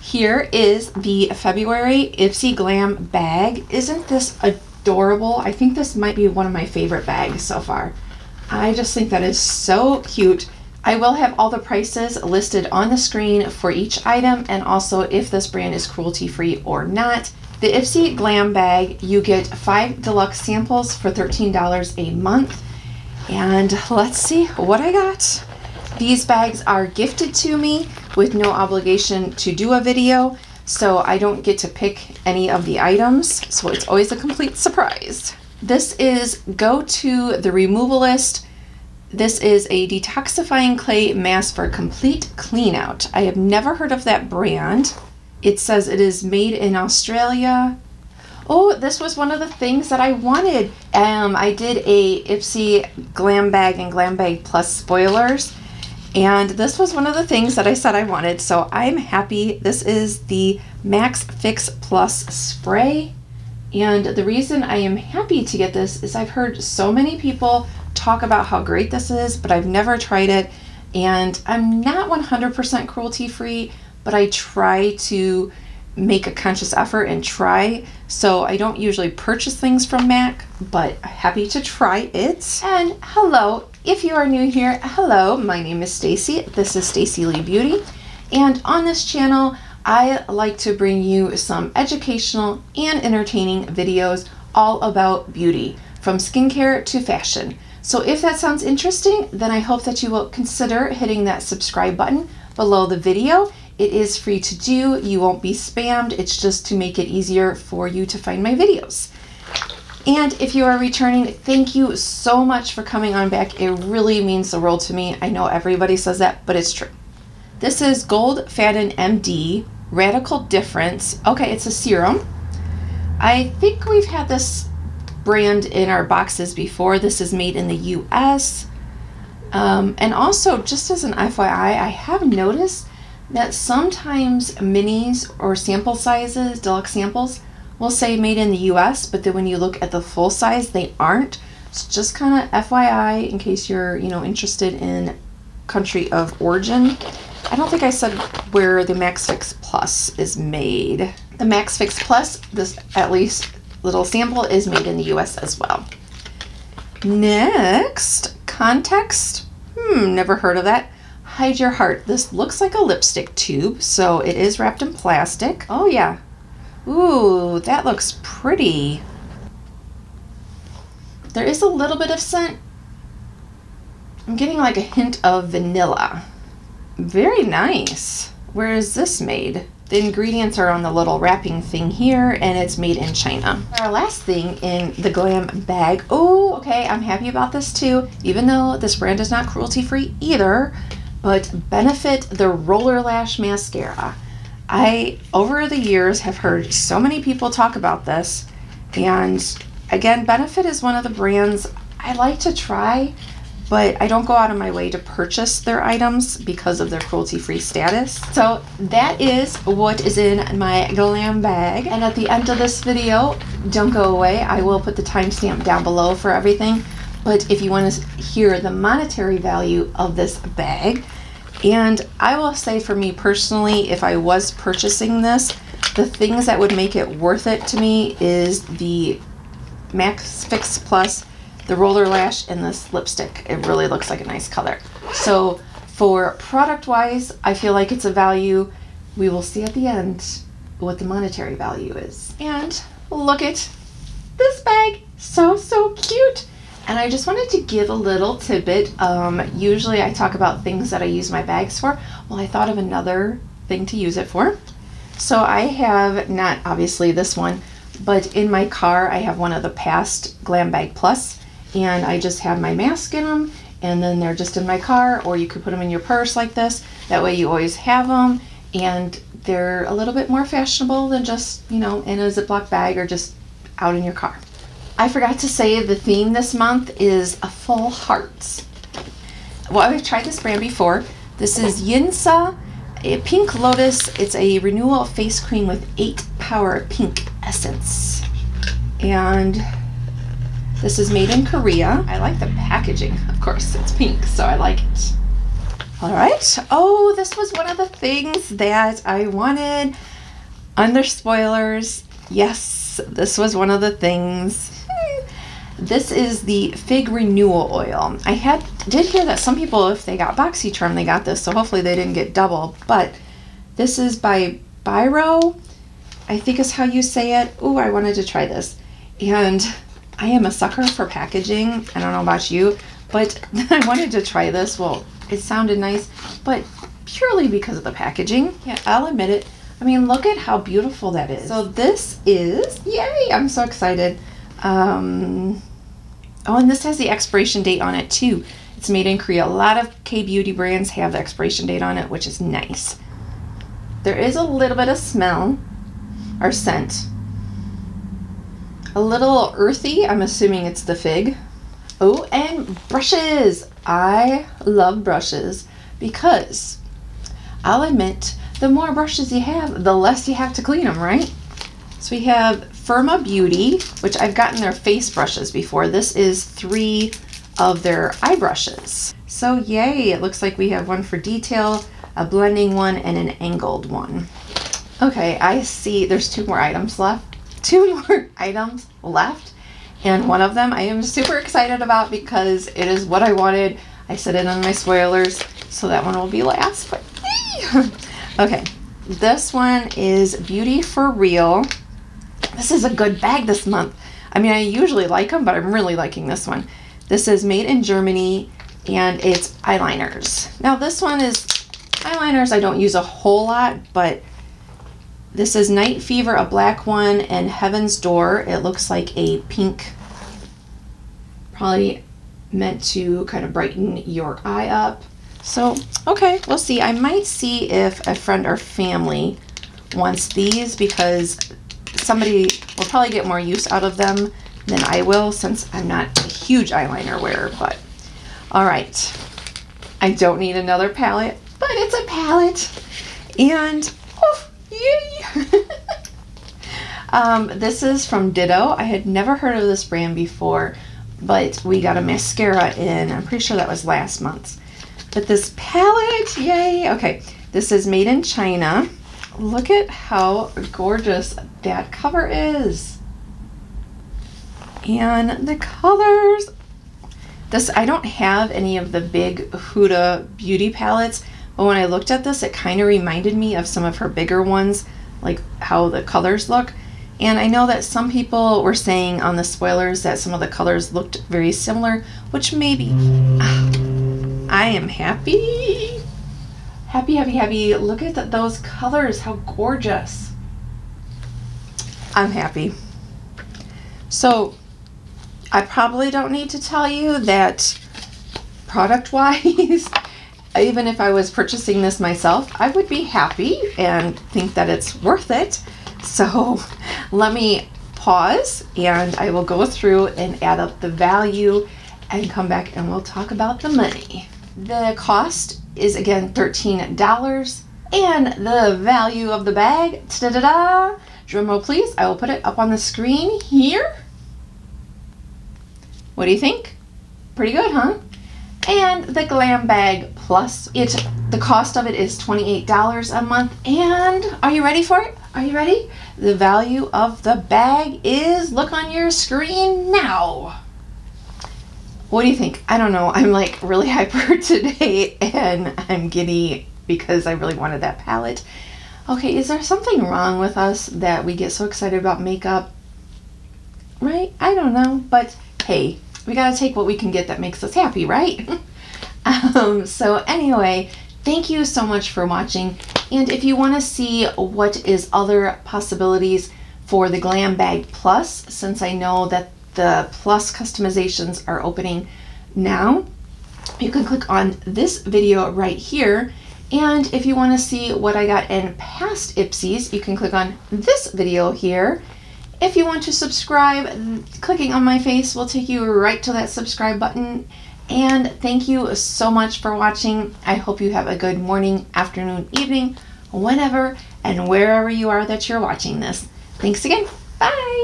Here is the February Ipsy Glam Bag. Isn't this adorable? I think this might be one of my favorite bags so far. I just think that is so cute. I will have all the prices listed on the screen for each item, and also if this brand is cruelty-free or not. The Ipsy Glam Bag, you get 5 deluxe samples for $13 a month. And let's see what I got. These bags are gifted to me with no obligation to do a video, so I don't get to pick any of the items, so it's always a complete surprise. This is Go to the Removalist. This is a detoxifying clay mask for complete clean out. I have never heard of that brand. It says it is made in Australia. Oh, this was one of the things that I wanted. I did a Ipsy Glam Bag and Glam Bag Plus spoilers, and this was one of the things that I said I wanted, so I'm happy. This is the Max Fix Plus spray, and the reason I am happy to get this is I've heard so many people talk about how great this is, but I've never tried it, and I'm not 100% cruelty-free, but I try to make a conscious effort and try. So I don't usually purchase things from MAC, but happy to try it. And hello, if you are new here, hello, my name is Stacy. This is Staci Lee Beauty. And on this channel, I like to bring you some educational and entertaining videos all about beauty, from skincare to fashion. So if that sounds interesting, then I hope that you will consider hitting that subscribe button below the video. It is free to do. You won't be spammed. It's just to make it easier for you to find my videos. And if you are returning, thank you so much for coming on back. It really means the world to me. I know everybody says that, but it's true. This is Gold Faden MD Radical Difference. Okay, it's a serum. I think we've had this brand in our boxes before. This is made in the US. And also, just as an FYI, I have noticed that sometimes minis or sample sizes, deluxe samples, will say made in the US, but then when you look at the full size, they aren't. It's just kind of FYI in case you're, interested in country of origin. I don't think I said where the Max Fix Plus is made. The Max Fix Plus, this at least little sample, is made in the US as well. Next, Context. Never heard of that. Hide Your Heart. This looks like a lipstick tube, so it is wrapped in plastic. Oh yeah. Ooh, that looks pretty. There is a little bit of scent. I'm getting like a hint of vanilla. Very nice. Where is this made? The ingredients are on the little wrapping thing here, and it's made in China. Our last thing in the Glam Bag. Oh, okay, I'm happy about this too, even though this brand is not cruelty-free either. But Benefit the Roller Lash Mascara. I, over the years, have heard so many people talk about this, and again, Benefit is one of the brands I like to try, but I don't go out of my way to purchase their items because of their cruelty-free status. So that is what is in my Glam Bag, and at the end of this video, don't go away, I will put the timestamp down below for everything. But if you want to hear the monetary value of this bag, and I will say for me personally, if I was purchasing this, the things that would make it worth it to me is the Max Fix Plus, the roller lash, and this lipstick. It really looks like a nice color. So for product wise, I feel like it's a value. We will see at the end what the monetary value is. And look at this bag, so cute. And I just wanted to give a little tidbit. Usually I talk about things that I use my bags for. Well, I thought of another thing to use it for. So I have, not obviously this one, but in my car I have one of the past Glam Bag Plus, and I just have my mask in them, and then they're just in my car, or you could put them in your purse like this. That way you always have them, and they're a little bit more fashionable than just, in a Ziploc bag or just out in your car. I forgot to say the theme this month is a full hearts. Well, I've tried this brand before. This is Yinsa, a Pink Lotus. It's a renewal face cream with 8 power pink essence. And this is made in Korea. I like the packaging, of course, it's pink, so I like it. All right. Oh, this was one of the things that I wanted. Under spoilers. Yes, this was one of the things. This is the Fig Renewal Oil. I did hear that some people, if they got BoxyCharm, they got this, so hopefully they didn't get double. But this is by Biro, I think is how you say it. Ooh, I wanted to try this. And I am a sucker for packaging. I don't know about you, but I wanted to try this. Well, it sounded nice, but purely because of the packaging. Yeah, I'll admit it. I mean, look at how beautiful that is. So this is, yay, I'm so excited. Oh, and this has the expiration date on it too. It's made in Korea. A lot of K-beauty brands have the expiration date on it, which is nice. There is a little bit of smell or scent. A little earthy. I'm assuming it's the fig. Oh, and brushes. I love brushes because I'll admit, the more brushes you have, the less you have to clean them, right? So we have Firma Beauty, which I've gotten their face brushes before. This is 3 of their eye brushes. So yay, it looks like we have one for detail, a blending one, and an angled one. Okay, I see there's 2 more items left. 2 more items left. And one of them I am super excited about because it is what I wanted. I said it on my spoilers, so that one will be last. But okay, this one is Beauty for Real. This is a good bag this month. I mean, I usually like them, but I'm really liking this one. This is made in Germany, and it's eyeliners. Now, this one is eyeliners I don't use a whole lot, but this is Night Fever, a black one, and Heaven's Door. It looks like a pink, probably meant to kind of brighten your eye up. So, okay, we'll see. I might see if a friend or family wants these because somebody will probably get more use out of them than I will since I'm not a huge eyeliner wearer, but all right. I don't need another palette, but it's a palette. And, oh, yay! This is from Ditto. I had never heard of this brand before, but we got a mascara in. I'm pretty sure that was last month. But this palette, yay! Okay, this is made in China. Look at how gorgeous that cover is. And the colors. This, I don't have any of the big Huda beauty palettes, but when I looked at this, it kind of reminded me of some of her bigger ones, like how the colors look. And I know that some people were saying on the spoilers that some of the colors looked very similar, which maybe. I am happy. Happy, happy, happy. Look at those colors. How gorgeous. I'm happy. So, I probably don't need to tell you that product-wise, even if I was purchasing this myself, I would be happy and think that it's worth it. So, let me pause and I will go through and add up the value and come back and we'll talk about the money. The cost is again $13 and the value of the bag, ta-da-da-da, drum roll please, I will put it up on the screen here. What do you think? Pretty good, huh? And the Glam Bag Plus, the cost of it is $28 a month. And are you ready for it? Are you ready? The value of the bag is, look on your screen now. What do you think? I don't know. I'm like really hyper today and I'm giddy because I really wanted that palette. Okay, is there something wrong with us that we get so excited about makeup? Right? I don't know, but hey, we gotta take what we can get that makes us happy, right? So anyway, thank you so much for watching. And if you want to see what is other possibilities for the Glam Bag Plus, since I know that the Plus customizations are opening now, you can click on this video right here. And if you want to see what I got in past Ipsys, you can click on this video here. If you want to subscribe, clicking on my face will take you right to that subscribe button. And thank you so much for watching. I hope you have a good morning, afternoon, evening, whenever and wherever you are that you're watching this. Thanks again. Bye.